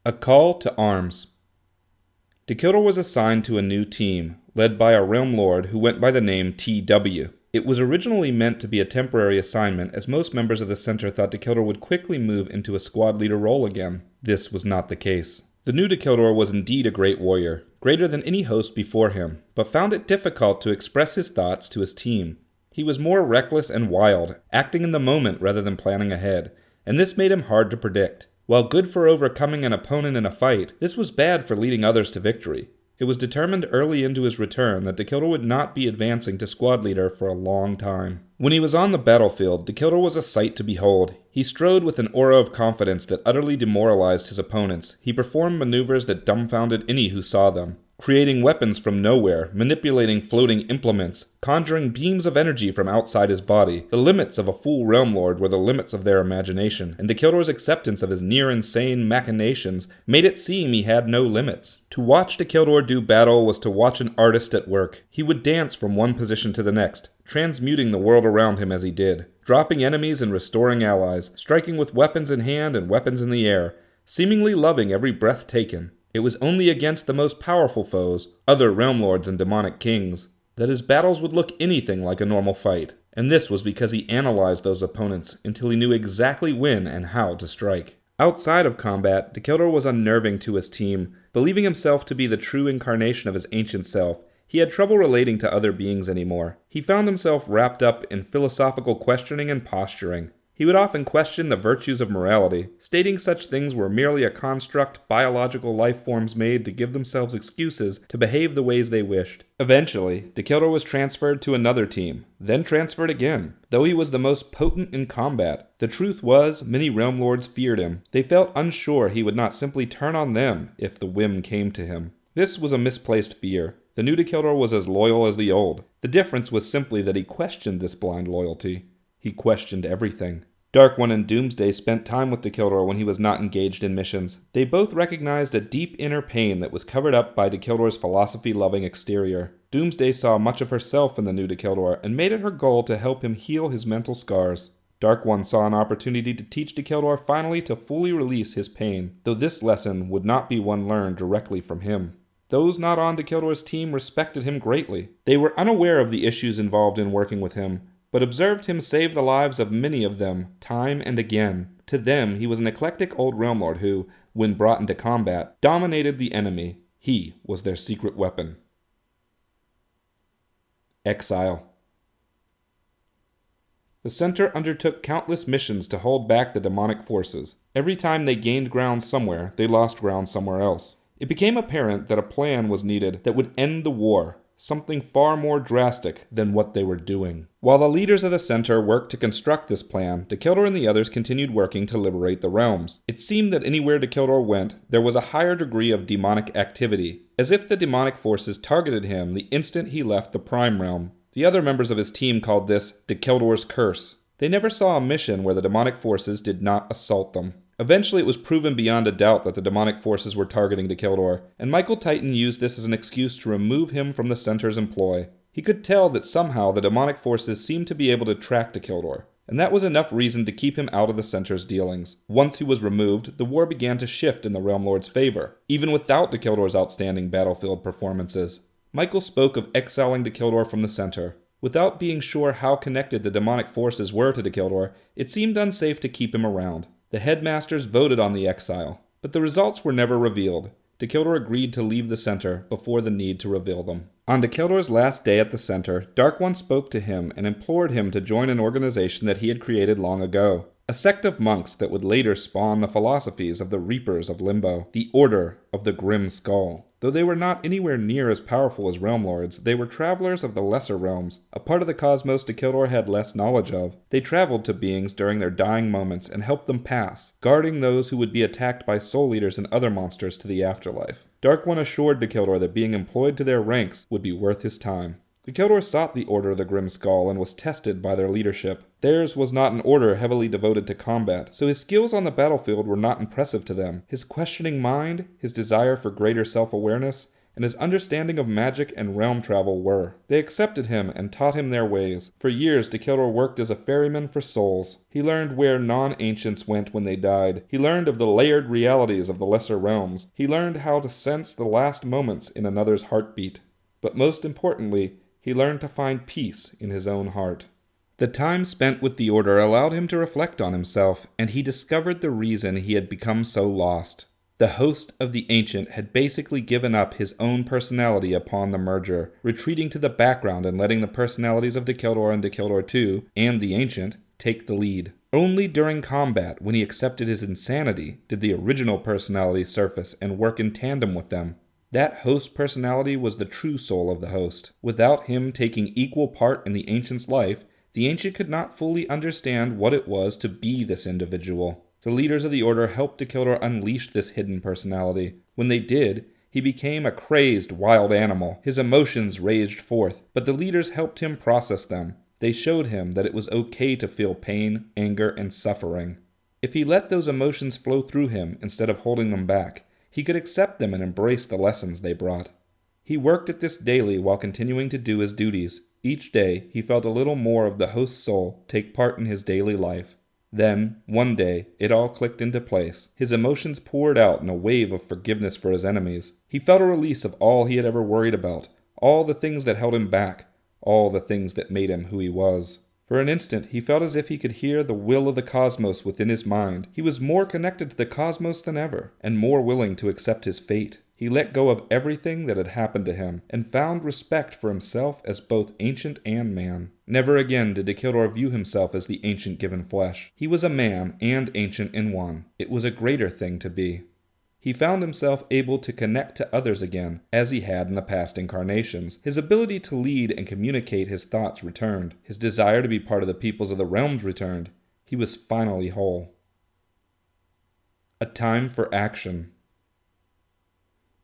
A call to arms. Dacheldor was assigned to a new team, led by a realm lord who went by the name TW. It was originally meant to be a temporary assignment, as most members of the center thought Dacheldor would quickly move into a squad leader role again. This was not the case. The new Dacheldor was indeed a great warrior, greater than any host before him, but found it difficult to express his thoughts to his team. He was more reckless and wild, acting in the moment rather than planning ahead, and this made him hard to predict. While good for overcoming an opponent in a fight, this was bad for leading others to victory. It was determined early into his return that Dacheldor would not be advancing to squad leader for a long time. When he was on the battlefield, Dacheldor was a sight to behold. He strode with an aura of confidence that utterly demoralized his opponents. He performed maneuvers that dumbfounded any who saw them, creating weapons from nowhere, manipulating floating implements, conjuring beams of energy from outside his body. The limits of a full realm lord were the limits of their imagination, and Dacheldor's acceptance of his near-insane machinations made it seem he had no limits. To watch Dacheldor do battle was to watch an artist at work. He would dance from one position to the next, transmuting the world around him as he did, dropping enemies and restoring allies, striking with weapons in hand and weapons in the air, seemingly loving every breath taken. It was only against the most powerful foes, other realm lords and demonic kings, that his battles would look anything like a normal fight, and this was because he analyzed those opponents until he knew exactly when and how to strike. Outside of combat, Dacheldor was unnerving to his team. Believing himself to be the true incarnation of his ancient self, he had trouble relating to other beings anymore. He found himself wrapped up in philosophical questioning and posturing. He would often question the virtues of morality, stating such things were merely a construct biological life forms made to give themselves excuses to behave the ways they wished. Eventually, Dacheldor was transferred to another team, then transferred again. Though he was the most potent in combat, the truth was many realm lords feared him. They felt unsure he would not simply turn on them if the whim came to him. This was a misplaced fear. The new Dacheldor was as loyal as the old. The difference was simply that he questioned this blind loyalty. He questioned everything. Dark One and Doomsday spent time with Dacheldor when he was not engaged in missions. They both recognized a deep inner pain that was covered up by Dacheldor's philosophy-loving exterior. Doomsday saw much of herself in the new Dacheldor and made it her goal to help him heal his mental scars. Dark One saw an opportunity to teach Dacheldor finally to fully release his pain, though this lesson would not be one learned directly from him. Those not on Dacheldor's team respected him greatly. They were unaware of the issues involved in working with him, but observed him save the lives of many of them, time and again. To them, he was an eclectic old realm lord who, when brought into combat, dominated the enemy. He was their secret weapon. Exile. The center undertook countless missions to hold back the demonic forces. Every time they gained ground somewhere, they lost ground somewhere else. It became apparent that a plan was needed that would end the war, something far more drastic than what they were doing. While the leaders of the center worked to construct this plan, Dacheldor and the others continued working to liberate the realms. It seemed that anywhere Dacheldor went, there was a higher degree of demonic activity, as if the demonic forces targeted him the instant he left the Prime Realm. The other members of his team called this Dacheldor's Curse. They never saw a mission where the demonic forces did not assault them. Eventually, it was proven beyond a doubt that the demonic forces were targeting Dacheldor, and Michael Titan used this as an excuse to remove him from the center's employ. He could tell that somehow the demonic forces seemed to be able to track Dacheldor, and that was enough reason to keep him out of the center's dealings. Once he was removed, the war began to shift in the Realm Lord's favor, even without Dacheldor's outstanding battlefield performances. Michael spoke of exiling Dacheldor from the center. Without being sure how connected the demonic forces were to Dacheldor, it seemed unsafe to keep him around. The headmasters voted on the exile, but the results were never revealed. Dacheldor agreed to leave the center before the need to reveal them. On Dacheldor's last day at the center, Dark One spoke to him and implored him to join an organization that he had created long ago. A sect of monks that would later spawn the philosophies of the Reapers of Limbo, the Order of the Grim Skull. Though they were not anywhere near as powerful as realm lords, they were travelers of the lesser realms, a part of the cosmos Dacheldor had less knowledge of. They traveled to beings during their dying moments and helped them pass, guarding those who would be attacked by soul eaters and other monsters to the afterlife. Dark One assured Dacheldor that being employed to their ranks would be worth his time. Dacheldor sought the Order of the Grim Skull and was tested by their leadership. Theirs was not an order heavily devoted to combat, so his skills on the battlefield were not impressive to them. His questioning mind, his desire for greater self-awareness, and his understanding of magic and realm travel were. They accepted him and taught him their ways. For years, Dacheldor worked as a ferryman for souls. He learned where non-ancients went when they died. He learned of the layered realities of the lesser realms. He learned how to sense the last moments in another's heartbeat. But most importantly, he learned to find peace in his own heart. The time spent with the Order allowed him to reflect on himself, and he discovered the reason he had become so lost. The host of the Ancient had basically given up his own personality upon the merger, retreating to the background and letting the personalities of Dacheldor and Dacheldor II, and the Ancient, take the lead. Only during combat, when he accepted his insanity, did the original personality surface and work in tandem with them. That host personality was the true soul of the host. Without him taking equal part in the Ancient's life, the Ancient could not fully understand what it was to be this individual. The leaders of the Order helped Dacheldor unleash this hidden personality. When they did, he became a crazed wild animal. His emotions raged forth, but the leaders helped him process them. They showed him that it was okay to feel pain, anger, and suffering. If he let those emotions flow through him instead of holding them back, he could accept them and embrace the lessons they brought. He worked at this daily while continuing to do his duties. Each day, he felt a little more of the host's soul take part in his daily life. Then, one day, it all clicked into place. His emotions poured out in a wave of forgiveness for his enemies. He felt a release of all he had ever worried about, all the things that held him back, all the things that made him who he was. For an instant, he felt as if he could hear the will of the cosmos within his mind. He was more connected to the cosmos than ever, and more willing to accept his fate. He let go of everything that had happened to him, and found respect for himself as both ancient and man. Never again did Dacheldor view himself as the ancient given flesh. He was a man and ancient in one. It was a greater thing to be. He found himself able to connect to others again, as he had in the past incarnations. His ability to lead and communicate his thoughts returned. His desire to be part of the peoples of the realms returned. He was finally whole. A time for action.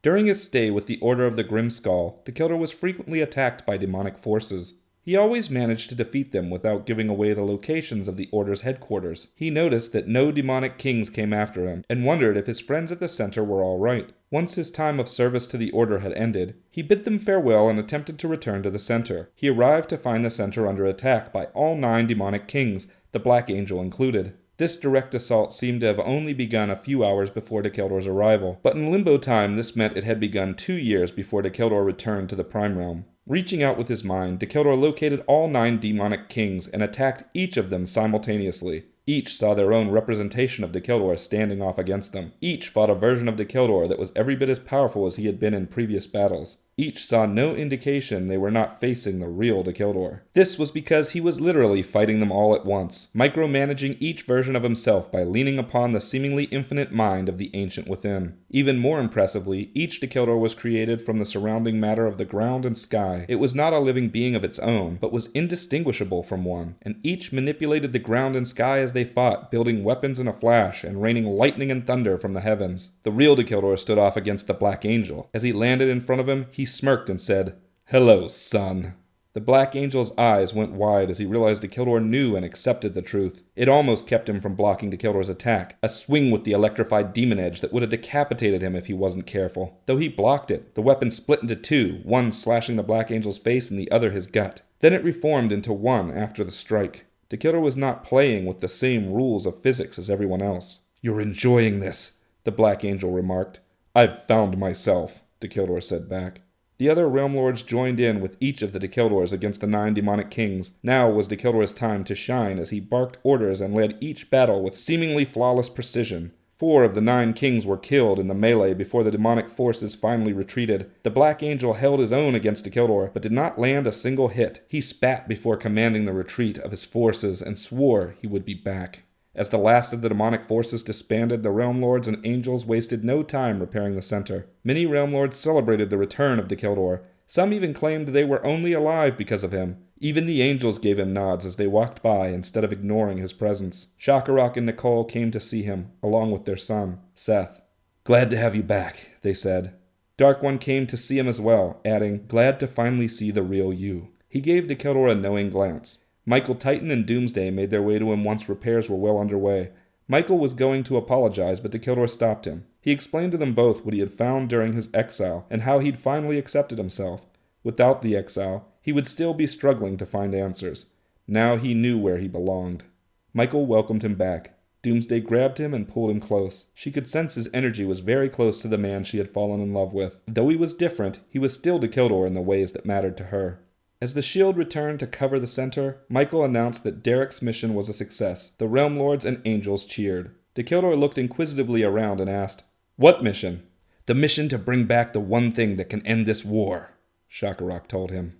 During his stay with the Order of the Grimskull, Dacheldor was frequently attacked by demonic forces. He always managed to defeat them without giving away the locations of the Order's headquarters. He noticed that no demonic kings came after him, and wondered if his friends at the center were all right. Once his time of service to the Order had ended, he bid them farewell and attempted to return to the center. He arrived to find the center under attack by all 9 demonic kings, the Black Angel included. This direct assault seemed to have only begun a few hours before Dacheldor's arrival, but in limbo time this meant it had begun 2 years before Dacheldor returned to the Prime Realm. Reaching out with his mind, Dacheldor located all 9 demonic kings and attacked each of them simultaneously. Each saw their own representation of Dacheldor standing off against them. Each fought a version of Dacheldor that was every bit as powerful as he had been in previous battles. Each saw no indication they were not facing the real Dacheldor. This was because he was literally fighting them all at once, micromanaging each version of himself by leaning upon the seemingly infinite mind of the Ancient within. Even more impressively, each Dacheldor was created from the surrounding matter of the ground and sky. It was not a living being of its own, but was indistinguishable from one, and each manipulated the ground and sky as they fought, building weapons in a flash and raining lightning and thunder from the heavens. The real Dacheldor stood off against the Black Angel. As he landed in front of him, he smirked and said, "Hello, son." The Black Angel's eyes went wide as he realized Dacheldor knew and accepted the truth. It almost kept him from blocking Dacheldor's attack, a swing with the electrified demon edge that would have decapitated him if he wasn't careful. Though he blocked it, the weapon split into 2, one slashing the Black Angel's face and the other his gut. Then it reformed into one after the strike. Dacheldor was not playing with the same rules of physics as everyone else. "You're enjoying this," the Black Angel remarked. "I've found myself," Dacheldor said back. The other Realm Lords joined in with each of the Dacheldors against the 9 demonic kings. Now was Dacheldor's time to shine as he barked orders and led each battle with seemingly flawless precision. 4 of the 9 kings were killed in the melee before the demonic forces finally retreated. The Black Angel held his own against Dacheldor, but did not land a single hit. He spat before commanding the retreat of his forces and swore he would be back. As the last of the demonic forces disbanded, the Realm Lords and Angels wasted no time repairing the center. Many Realm Lords celebrated the return of Dacheldor. Some even claimed they were only alive because of him. Even the Angels gave him nods as they walked by instead of ignoring his presence. Shakarok and Nicole came to see him, along with their son, Seth. "Glad to have you back," they said. Dark One came to see him as well, adding, "Glad to finally see the real you." He gave Dacheldor a knowing glance. Michael Titan and Doomsday made their way to him once repairs were well underway. Michael was going to apologize, but Dacheldor stopped him. He explained to them both what he had found during his exile, and how he'd finally accepted himself. Without the exile, he would still be struggling to find answers. Now he knew where he belonged. Michael welcomed him back. Doomsday grabbed him and pulled him close. She could sense his energy was very close to the man she had fallen in love with. Though he was different, he was still Dacheldor in the ways that mattered to her. As the shield returned to cover the center, Michael announced that Derek's mission was a success. The Realm Lords and Angels cheered. Dacheldor looked inquisitively around and asked, "What mission?" "The mission to bring back the one thing that can end this war," Shakarok told him.